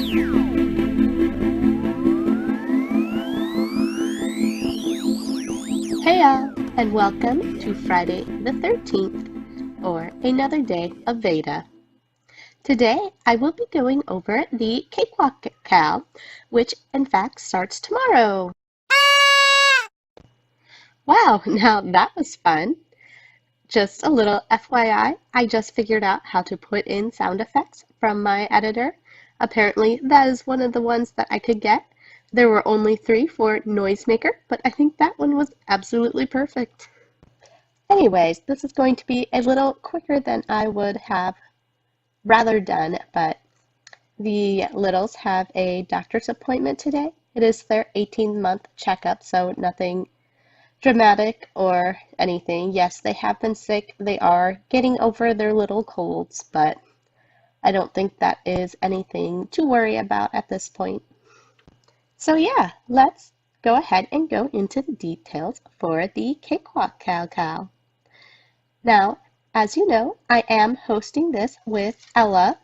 Hey y'all, and welcome to Friday the 13th, or another day of VEDA. Today I will be going over the Cakewalk KAL, which in fact starts tomorrow. Wow, now that was fun. Just a little FYI, I just figured out how to put in sound effects from my editor. Apparently that is one of the ones that I could get. There were only 3 for Noisemaker, but I think that one was absolutely perfect. Anyways, this is going to be a little quicker than I would have rather done, but the littles have a doctor's appointment today. It is their 18-month checkup, so nothing dramatic or anything. Yes, they have been sick. They are getting over their little colds, but I don't think that is anything to worry about at this point. So yeah, let's go ahead and go into the details for the Cakewalk KAL. Now, as you know, I am hosting this with Ella,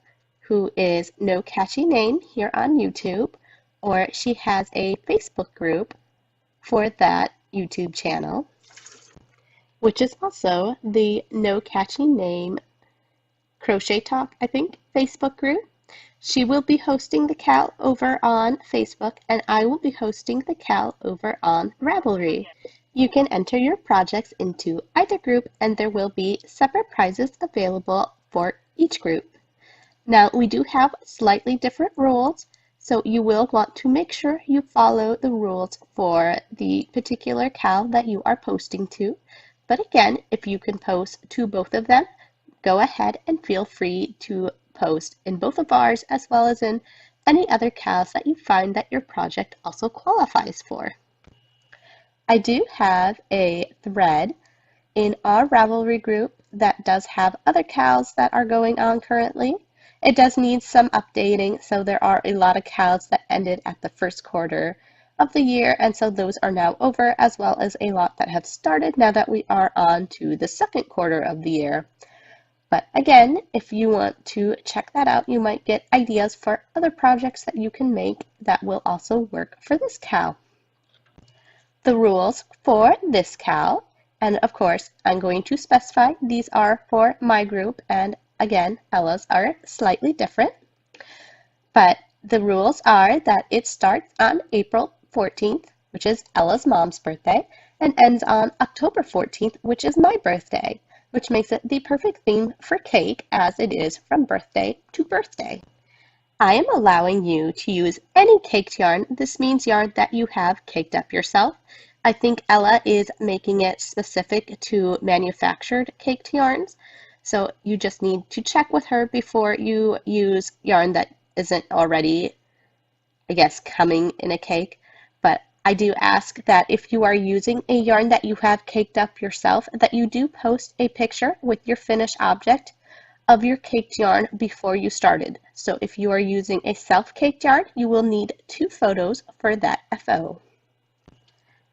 who is No Catchy Name here on YouTube, or she has a Facebook group for that YouTube channel, which is also the No Catchy Name Crochet Talk, I think, Facebook group. She will be hosting the KAL over on Facebook, and I will be hosting the KAL over on Ravelry. You can enter your projects into either group, and there will be separate prizes available for each group. Now, we do have slightly different rules, so you will want to make sure you follow the rules for the particular KAL that you are posting to. But again, if you can post to both of them, go ahead and feel free to post in both of ours as well as in any other KALs that you find that your project also qualifies for. I do have a thread in our Ravelry group that does have other KALs that are going on currently. It does need some updating, so there are a lot of KALs that ended at the first quarter of the year, and so those are now over, as well as a lot that have started now that we are on to the second quarter of the year. But again, if you want to check that out, you might get ideas for other projects that you can make that will also work for this KAL. The rules for this KAL, and of course, I'm going to specify these are for my group, and again, Ella's are slightly different. But the rules are that it starts on April 14th, which is Ella's mom's birthday, and ends on October 14th, which is my birthday, which makes it the perfect theme for cake as it is from birthday to birthday. I am allowing you to use any caked yarn. This means yarn that you have caked up yourself. I think Ella is making it specific to manufactured caked yarns, so you just need to check with her before you use yarn that isn't already, I guess, coming in a cake. But I do ask that if you are using a yarn that you have caked up yourself, that you do post a picture with your finished object of your caked yarn before you started. So if you are using a self-caked yarn, you will need 2 photos for that FO.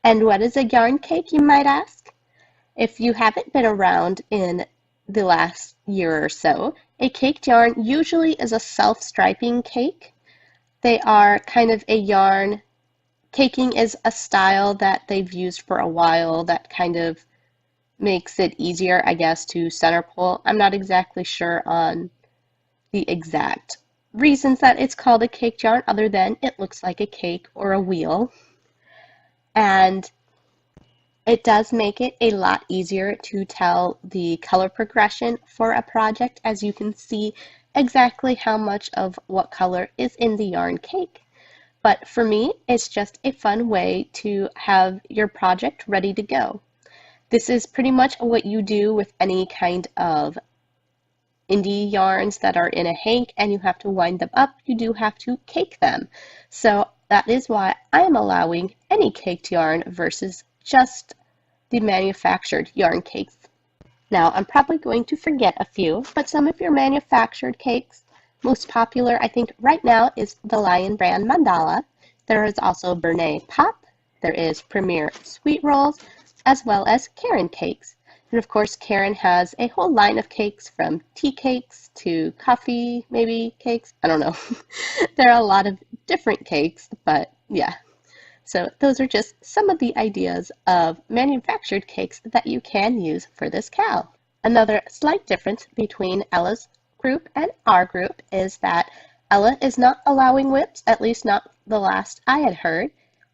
And what is a yarn cake, you might ask? If you haven't been around in the last year or so, a caked yarn usually is a self-striping cake. They are kind of a yarn. Caking is a style that they've used for a while that kind of makes it easier, I guess, to center pull. I'm not exactly sure on the exact reasons that it's called a caked yarn, other than it looks like a cake or a wheel. And it does make it a lot easier to tell the color progression for a project, as you can see exactly how much of what color is in the yarn cake. But for me, it's just a fun way to have your project ready to go. This is pretty much what you do with any kind of indie yarns that are in a hank and you have to wind them up. You do have to cake them. So that is why I am allowing any caked yarn versus just the manufactured yarn cakes. Now, I'm probably going to forget a few, but some of your manufactured cakes, most popular, I think, right now is the Lion Brand Mandala. There is also Bernay Pop. There is Premier Sweet Rolls, as well as Karen Cakes. And of course, Karen has a whole line of cakes from tea cakes to coffee, maybe cakes. I don't know. There are a lot of different cakes, but yeah. So those are just some of the ideas of manufactured cakes that you can use for this KAL. Another slight difference between Ella's group and our group is that Ella is not allowing whips, at least not the last I had heard,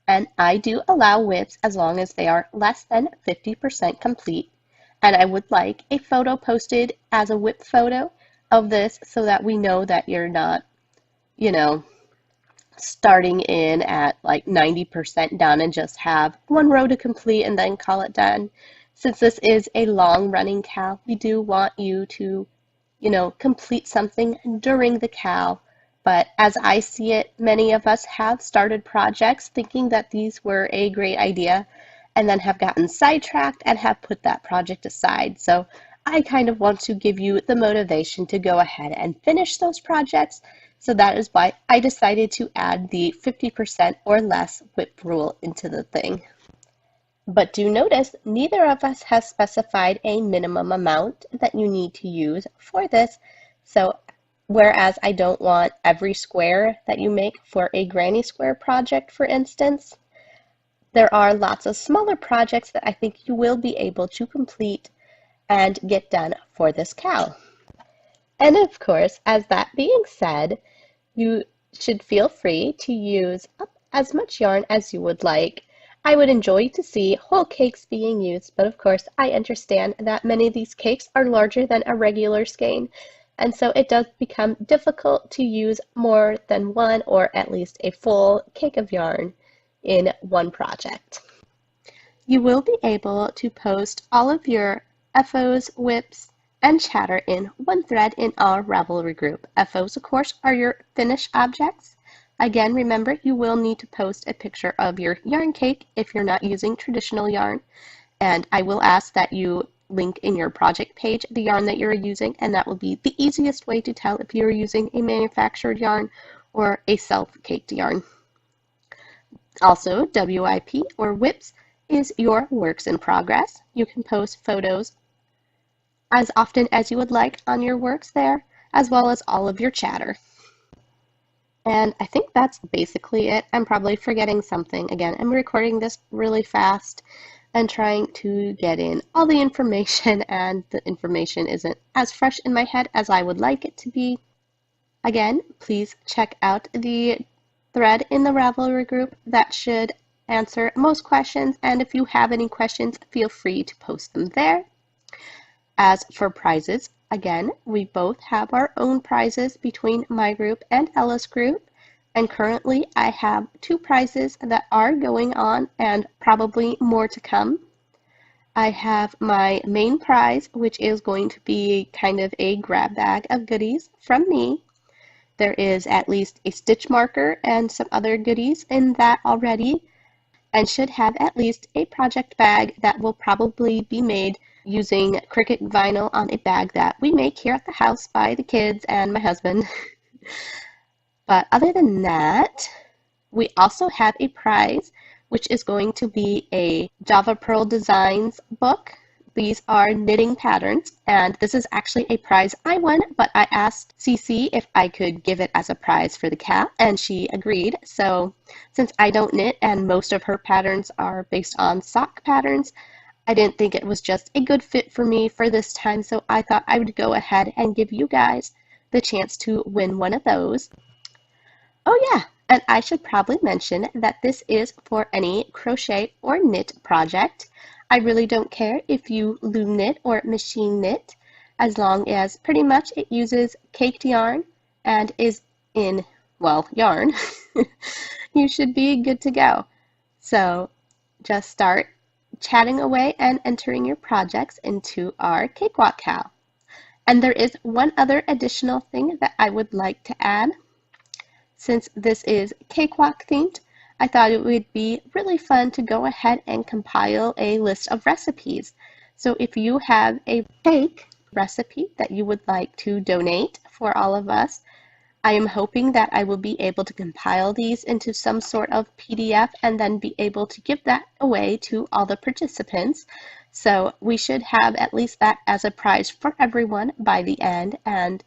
and I do allow whips as long as they are less than 50% complete. And I would like a photo posted as a whip photo of this so that we know that you're not, you know, starting in at like 90% done and just have one row to complete and then call it done. Since this is a long running KAL, we do want you to, complete something during the KAL. But as I see it, many of us have started projects thinking that these were a great idea and then have gotten sidetracked and have put that project aside. So I kind of want to give you the motivation to go ahead and finish those projects. So that is why I decided to add the 50% or less whip rule into the thing. But do notice, neither of us has specified a minimum amount that you need to use for this. So whereas I don't want every square that you make for a granny square project, for instance, there are lots of smaller projects that I think you will be able to complete and get done for this KAL. And of course, as that being said, you should feel free to use up as much yarn as you would like. I would enjoy to see whole cakes being used, but of course I understand that many of these cakes are larger than a regular skein, and so it does become difficult to use more than one or at least a full cake of yarn in one project. You will be able to post all of your FOs, whips, and chatter in one thread in our Ravelry group. FOs, of course, are your finished objects. Again, remember, you will need to post a picture of your yarn cake if you're not using traditional yarn. And I will ask that you link in your project page the yarn that you're using, and that will be the easiest way to tell if you're using a manufactured yarn or a self-caked yarn. Also, WIP or whips is your works in progress. You can post photos as often as you would like on your works there, as well as all of your chatter. And I think that's basically it. I'm probably forgetting something. Again, I'm recording this really fast and trying to get in all the information, and the information isn't as fresh in my head as I would like it to be. Again, please check out the thread in the Ravelry group. That should answer most questions, and if you have any questions, feel free to post them there. As for prizes, again, we both have our own prizes between my group and Ella's group, and currently I have 2 prizes that are going on and probably more to come. I have my main prize, which is going to be kind of a grab bag of goodies from me. There is at least a stitch marker and some other goodies in that already, and should have at least a project bag that will probably be made using Cricut vinyl on a bag that we make here at the house by the kids and my husband. But other than that, we also have a prize, which is going to be a Java Pearl Designs book. These are knitting patterns, and this is actually a prize I won, but I asked Cece if I could give it as a prize for the KAL, and she agreed. So since I don't knit and most of her patterns are based on sock patterns, I didn't think it was just a good fit for me for this time, so I thought I would go ahead and give you guys the chance to win one of those. Oh yeah, and I should probably mention that this is for any crochet or knit project. I really don't care if you loom knit or machine knit, as long as pretty much it uses caked yarn and is in, well, yarn. You should be good to go. So just start chatting away and entering your projects into our Cakewalk KAL. And there is one other additional thing that I would like to add. Since this is Cakewalk themed, I thought it would be really fun to go ahead and compile a list of recipes. So if you have a cake recipe that you would like to donate for all of us, I am hoping that I will be able to compile these into some sort of PDF and then be able to give that away to all the participants. So we should have at least that as a prize for everyone by the end. And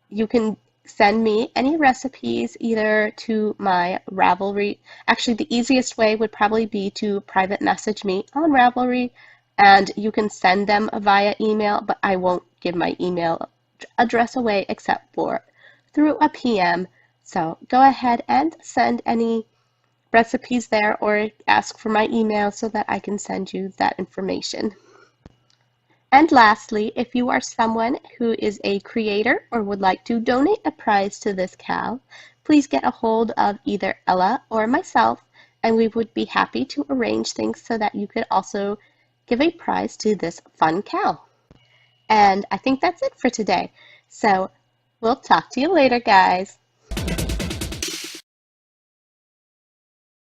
you can send me any recipes either to my Ravelry. Actually, the easiest way would probably be to private message me on Ravelry, and you can send them via email, but I won't give my email address away except for through a PM. So go ahead and send any recipes there or ask for my email so that I can send you that information. And lastly, if you are someone who is a creator or would like to donate a prize to this KAL, please get a hold of either Ella or myself, and we would be happy to arrange things so that you could also give a prize to this fun KAL. And I think that's it for today. So we'll talk to you later, guys.